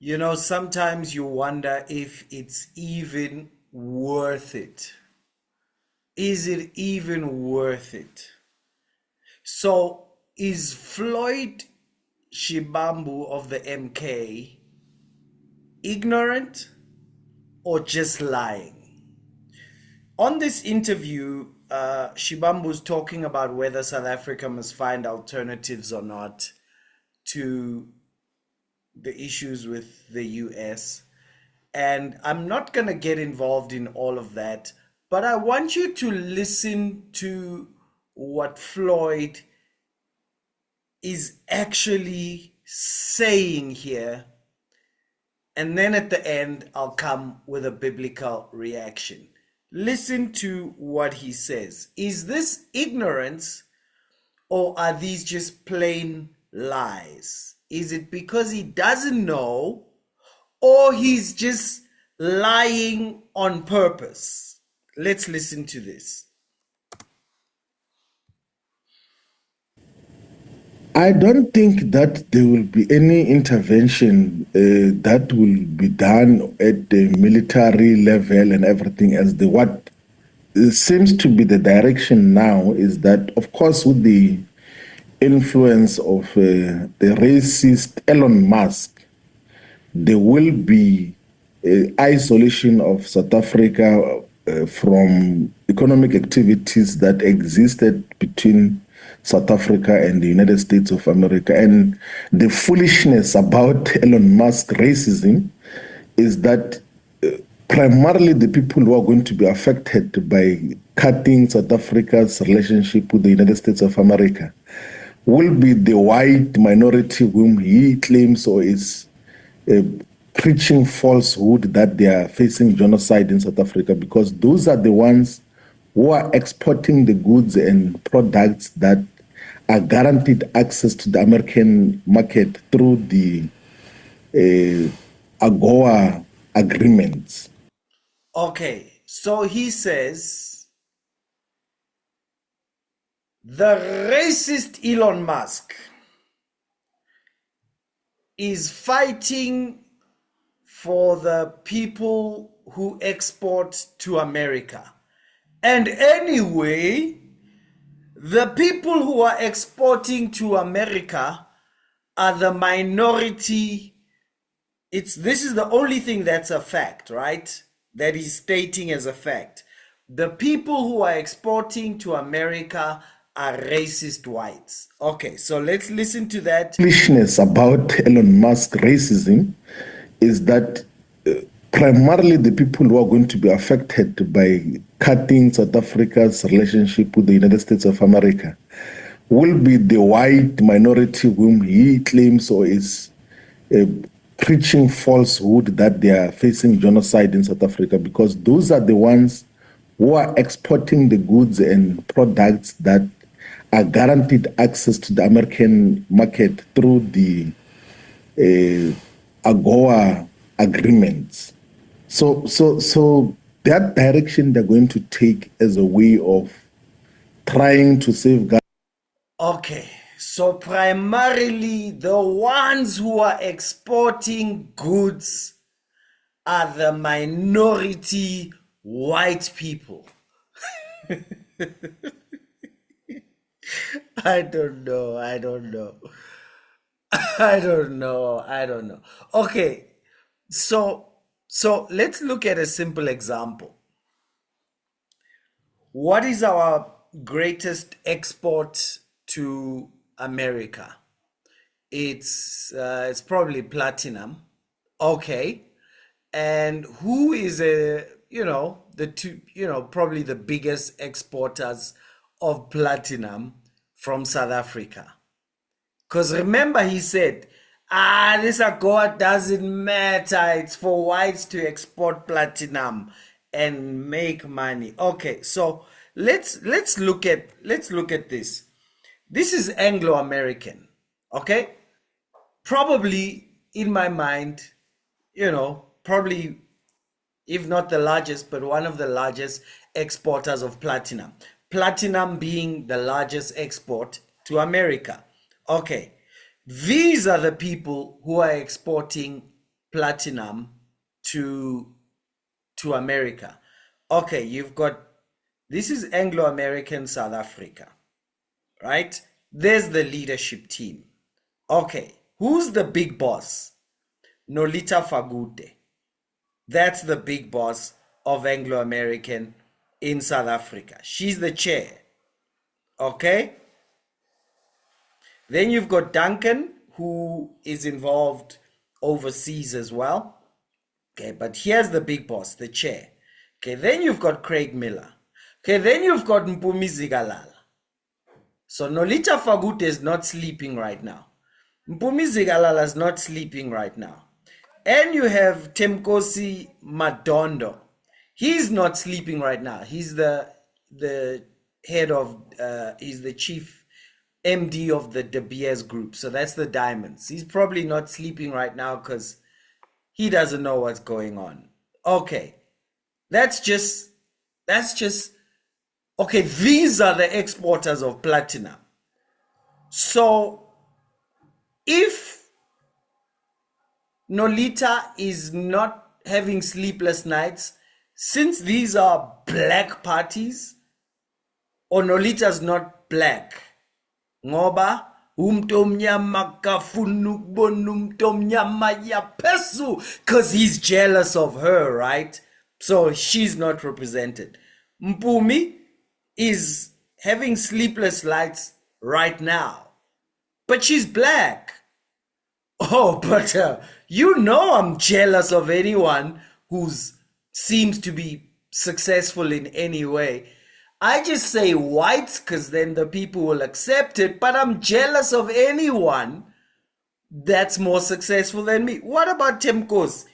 Sometimes you wonder if it's even worth it. Is it even worth it? So, is Floyd Shibambu of the MK ignorant or just lying? On this interview, Shibambu's talking about whether South Africa must find alternatives or not to the issues with the US. And I'm not going to get involved in all of that, but I want you to listen to what Floyd is actually saying here. And then at the end, I'll come with a biblical reaction. Listen to what he says. Is this ignorance or are these just plain lies? Is it because he doesn't know or he's just lying on purpose? Let's listen to this. I don't think that there will be any intervention that will be done at the military level and everything else. What seems to be the direction now is that, of course, with the influence of the racist Elon Musk, there will be isolation of South Africa from economic activities that existed between South Africa and the United States of America. And the foolishness about Elon Musk racism is that primarily the people who are going to be affected by cutting South Africa's relationship with the United States of America will be the white minority whom he claims or is uh, preaching falsehood that they are facing genocide in South Africa, because those are the ones who are exporting the goods and products that are guaranteed access to the American market through the AGOA agreements. Okay, so he says the racist Elon Musk is fighting for the people who export to America. And anyway, the people who are exporting to America are the minority. This is the only thing that's a fact, right? That he's stating as a fact. The people who are exporting to America are racist whites. Okay, so let's listen to that. Foolishness about Elon Musk racism is that primarily the people who are going to be affected by cutting South Africa's relationship with the United States of America will be the white minority whom he claims or is uh, preaching falsehood that they are facing genocide in South Africa, because those are the ones who are exporting the goods and products that are guaranteed access to the American market through the AGOA agreements. So that direction they're going to take as a way of trying to safeguard. Okay, so primarily the ones who are exporting goods are the minority white people. I don't know. I don't know. I don't know. I don't know. Okay, so let's look at a simple example. What is our greatest export to America? It's probably platinum. Okay. And who is the two, probably the biggest exporters of platinum from South Africa? Because remember, he said, this AGOA doesn't matter. It's for whites to export platinum and make money. Okay, so let's look at this. This is Anglo American. Okay, probably in my mind, probably if not the largest, but one of the largest exporters of platinum. Platinum being the largest export to America. Okay, these are the people who are exporting platinum to America. Okay, you've got, this is Anglo American South Africa, right? There's the leadership team. Okay, who's the big boss? Nolita Fagute. That's the big boss of Anglo American in South Africa. She's the chair. Okay? Then you've got Duncan, who is involved overseas as well. Okay, but here's the big boss, the chair. Okay, then you've got Craig Miller. Okay, then you've got Mpumi Zikalala. So Nolita Fagute is not sleeping right now. Mpumi Zikalala is not sleeping right now. And you have Temkosi Madondo. He's not sleeping right now. He's the head of, he's the chief MD of the De Beers group. So that's the Diamonds. He's probably not sleeping right now because he doesn't know what's going on. Okay. That's just, okay, these are the exporters of platinum. So if Nolita is not having sleepless nights, since these are black parties, or Nolita's not black, ngoba umtomnyama kafuna ukubona umtomnyama yaphezulu, because he's jealous of her, right? So she's not represented. Mpumi is having sleepless nights right now, but she's black. Oh, but I'm jealous of anyone who seems to be successful in any way. I just say whites because then the people will accept it, but I'm jealous of anyone that's more successful than me. What about Temkos?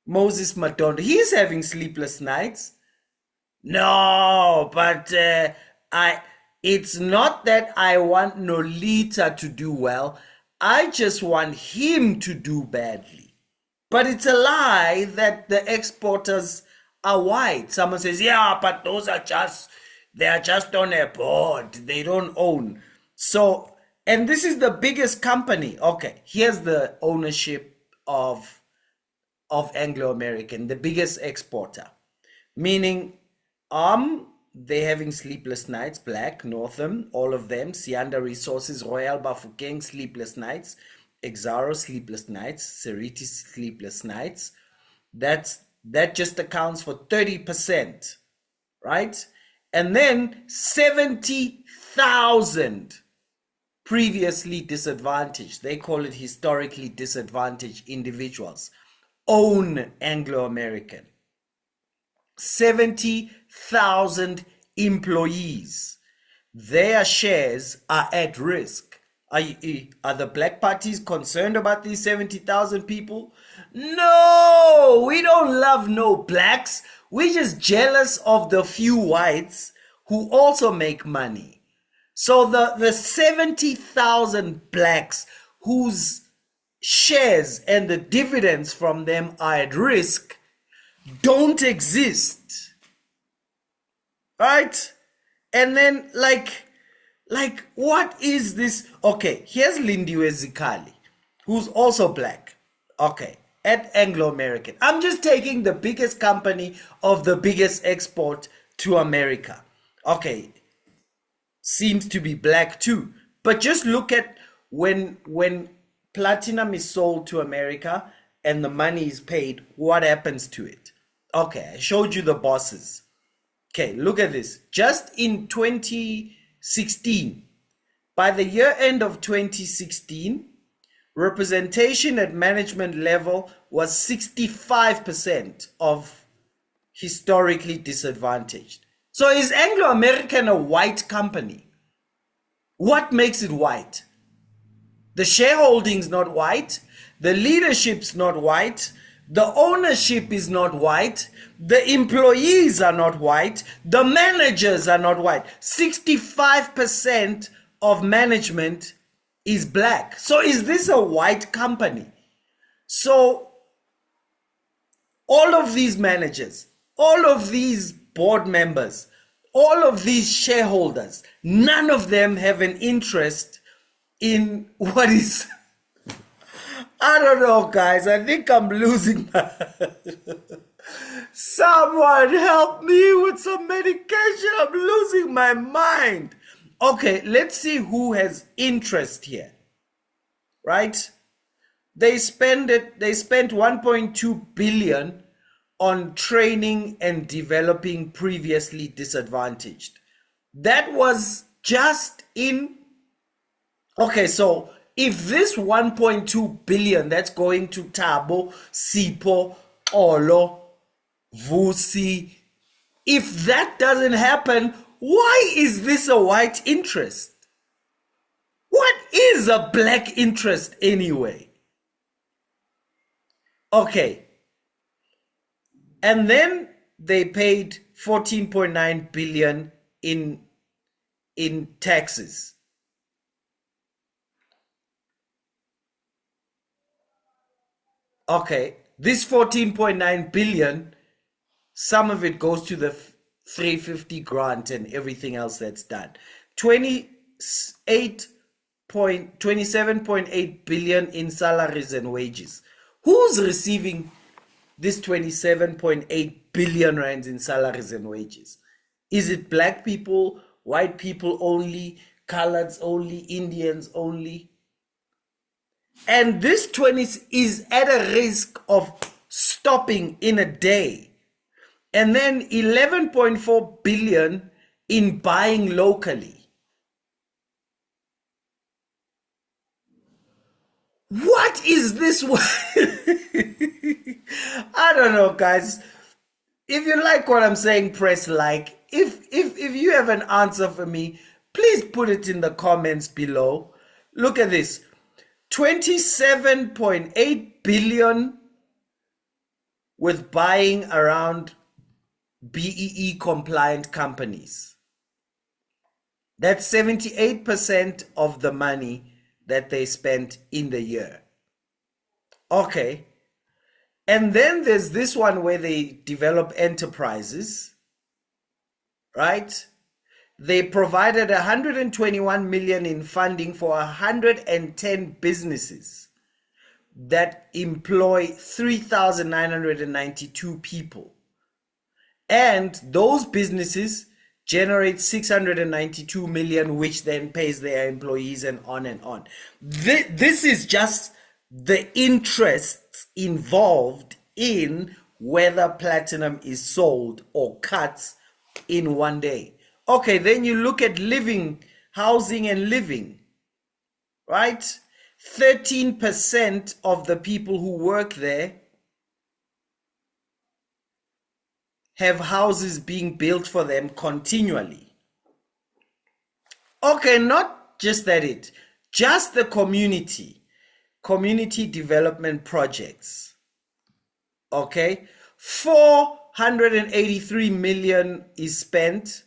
Moses Madondo, he's having sleepless nights. No, but it's not that I want Nolita to do well. I just want him to do badly. But it's a lie that the exporters are white. Someone says, yeah, but they are just on a board. They don't own. So, and this is the biggest company. Okay, here's the ownership of Anglo American, the biggest exporter. Meaning, they're having sleepless nights, Black, Northam, all of them, Sianda Resources, Royal Bafokeng, sleepless nights, Exaro, sleepless nights, Seriti, sleepless nights. That just accounts for 30%, right? And then 70,000 previously disadvantaged, they call it historically disadvantaged individuals, own Anglo American. 70,000 employees, their shares are at risk. Are the black parties concerned about these 70,000 people? No, we don't love no blacks. We're just jealous of the few whites who also make money. So the 70,000 blacks whose shares and the dividends from them are at risk don't exist, right? And then like what is this? Okay, here's Lindiwe Zikali, who's also black, okay, at Anglo American. I'm just taking the biggest company of the biggest export to America. Okay, seems to be black too, but just look at when platinum is sold to America and the money is paid, what happens to it? Okay, I showed you the bosses. Okay, look at this. Just in 2016, by the year end of 2016, representation at management level was 65% of historically disadvantaged. So is Anglo American a white company? What makes it white? The shareholding's not white. The leadership's not white. The ownership is not white. The employees are not white. The managers are not white. 65% of management is black. So is this a white company? So all of these managers, all of these board members, all of these shareholders, none of them have an interest in what is I don't know, guys. I think I'm losing my. Someone help me with some medication. I'm losing my mind. Okay, let's see who has interest here, right? They spent 1.2 billion on training and developing previously disadvantaged. That was just in. Okay, so if this 1.2 billion that's going to Tabo, Sipo, Olo, Vusi, if that doesn't happen, why is this a white interest? What is a black interest anyway? Okay, and then they paid 14.9 billion in taxes. Okay, this 14.9 billion, some of it goes to the 350 grant and everything else that's done. 27.8 billion in salaries and wages. Who's receiving this 27.8 billion rands in salaries and wages? Is it black people, white people only, coloreds only, Indians only? And this 20 is at a risk of stopping in a day. And then 11.4 billion in buying locally. What is this? I don't know, guys. If you like what I'm saying, press like. If you have an answer for me, please put it in the comments below. Look at this. 27.8 billion with buying around BEE compliant companies. That's 78% of the money that they spent in the year. Okay. And then there's this one where they develop enterprises, right? They provided 121 million in funding for 110 businesses that employ 3,992 people. And those businesses generate 692 million, which then pays their employees and on and on. This is just the interests involved in whether platinum is sold or cut in one day. Okay, then you look at living, housing and living, right? 13% of the people who work there have houses being built for them continually. Okay, not just that just the community development projects. Okay, 483 million is spent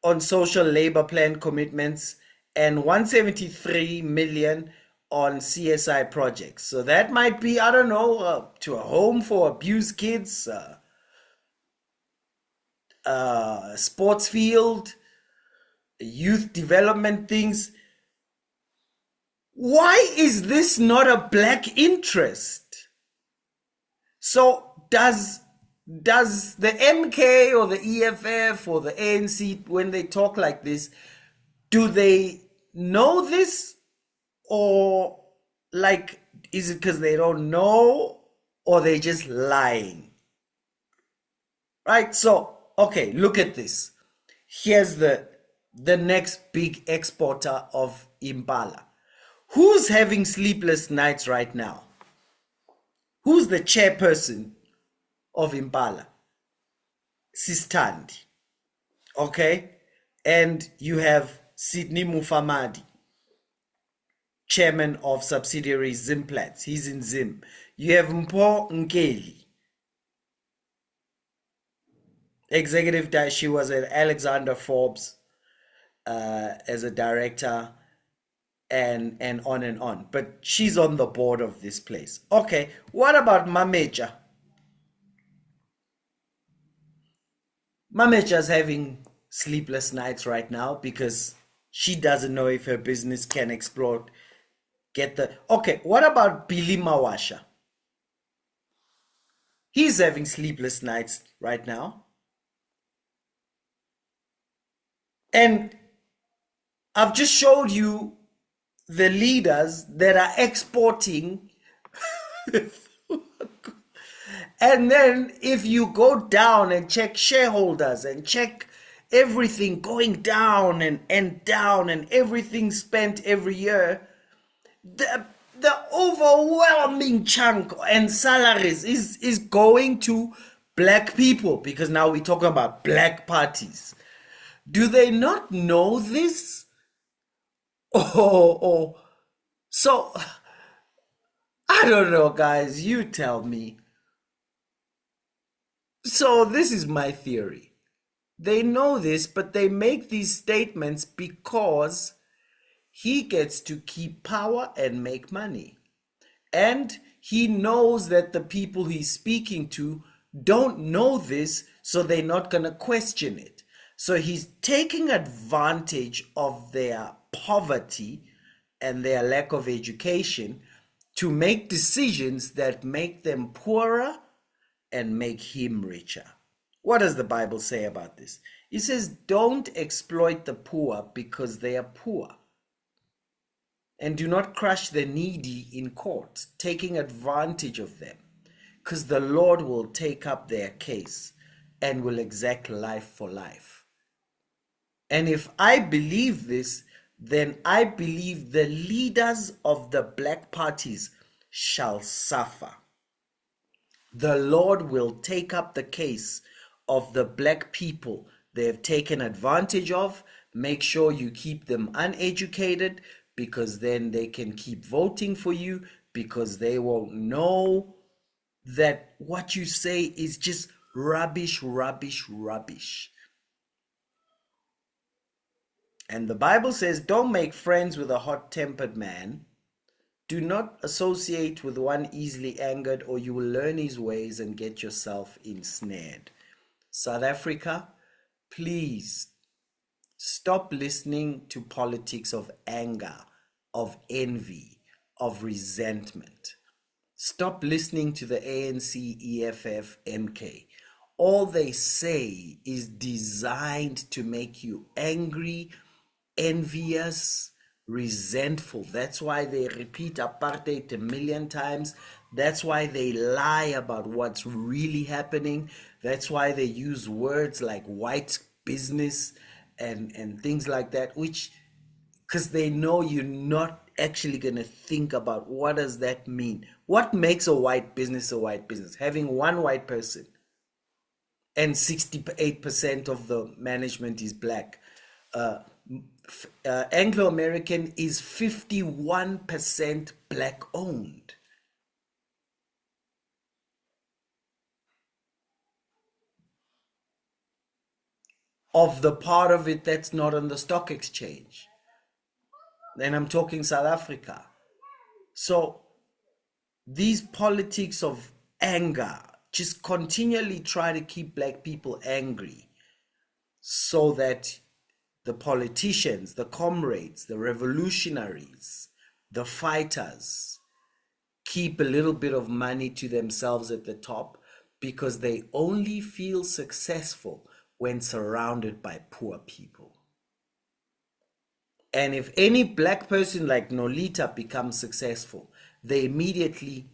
on social labor plan commitments and 173 million on CSI projects. So that might be, I don't know, to a home for abused kids, sports field, youth development things. Why is this not a black interest? So does the MK or the EFF or the ANC, when they talk like this, do they know this, or like, is it because they don't know, or they just lying? Right? So okay, look at this. Here's the next big exporter of Impala. Who's having sleepless nights right now? Who's the chairperson of Impala? Sistandi. Okay? And you have Sydney Mufamadi, chairman of subsidiary Zimplats. He's in Zim. You have Mpo Nkeli, executive director. She was at Alexander Forbes as a director, and on and on. But she's on the board of this place. Okay, what about Mameja? Mameja's having sleepless nights right now because she doesn't know if her business can get the... Okay, what about Billy Mawasha? He's having sleepless nights right now. And I've just showed you the leaders that are exporting. And then if you go down and check shareholders and check everything going down and down and everything spent every year, the overwhelming chunk and salaries is going to black people, because now we're talking about black parties. Do they not know this? Oh, so I don't know, guys. You tell me. So this is my theory. They know this, but they make these statements because he gets to keep power and make money. And he knows that the people he's speaking to don't know this, so they're not going to question it. So he's taking advantage of their poverty and their lack of education to make decisions that make them poorer and make him richer. What does the Bible say about this? It says, don't exploit the poor because they are poor. And do not crush the needy in court, taking advantage of them, because the Lord will take up their case and will exact life for life. And if I believe this, then I believe the leaders of the black parties shall suffer. The Lord will take up the case of the black people they have taken advantage of. Make sure you keep them uneducated, because then they can keep voting for you, because they won't know that what you say is just rubbish, rubbish, rubbish. And the Bible says, don't make friends with a hot-tempered man. Do not associate with one easily angered, or you will learn his ways and get yourself ensnared. South Africa, please stop listening to politics of anger, of envy, of resentment. Stop listening to the ANC, EFF, MK. All they say is designed to make you angry, envious, resentful. That's why they repeat apartheid a million times. That's why they lie about what's really happening. That's why they use words like white business and things like that, which, because they know you're not actually going to think about what does that mean. What makes a white business a white business? Having one white person and 68% of the management is black. Anglo American is 51% black owned. Of the part of it that's not on the stock exchange. And I'm talking South Africa. So these politics of anger just continually try to keep black people angry, so that the politicians, the comrades, the revolutionaries, the fighters keep a little bit of money to themselves at the top, because they only feel successful when surrounded by poor people. And if any black person like Nolita becomes successful, they immediately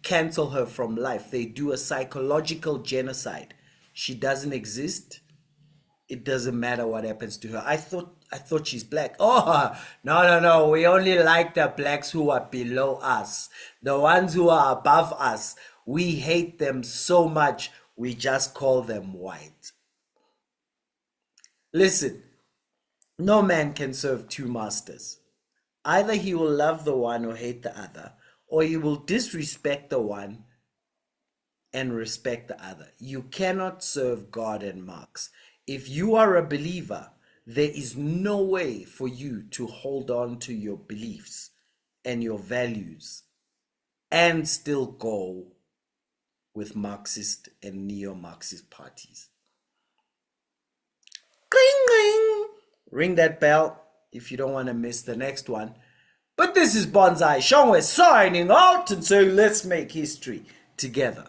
cancel her from life. They do a psychological genocide. She doesn't exist. It doesn't matter what happens to her. I thought she's black. Oh, no. We only like the blacks who are below us. The ones who are above us, we hate them so much, we just call them white. Listen, no man can serve two masters. Either he will love the one or hate the other, or he will disrespect the one and respect the other. You cannot serve God and Marx. If you are a believer, there is no way for you to hold on to your beliefs and your values and still go with Marxist and neo-Marxist parties. Cling, cling. Ring that bell if you don't want to miss the next one. But this is Bonsai Shongwe signing out and saying let's make history together.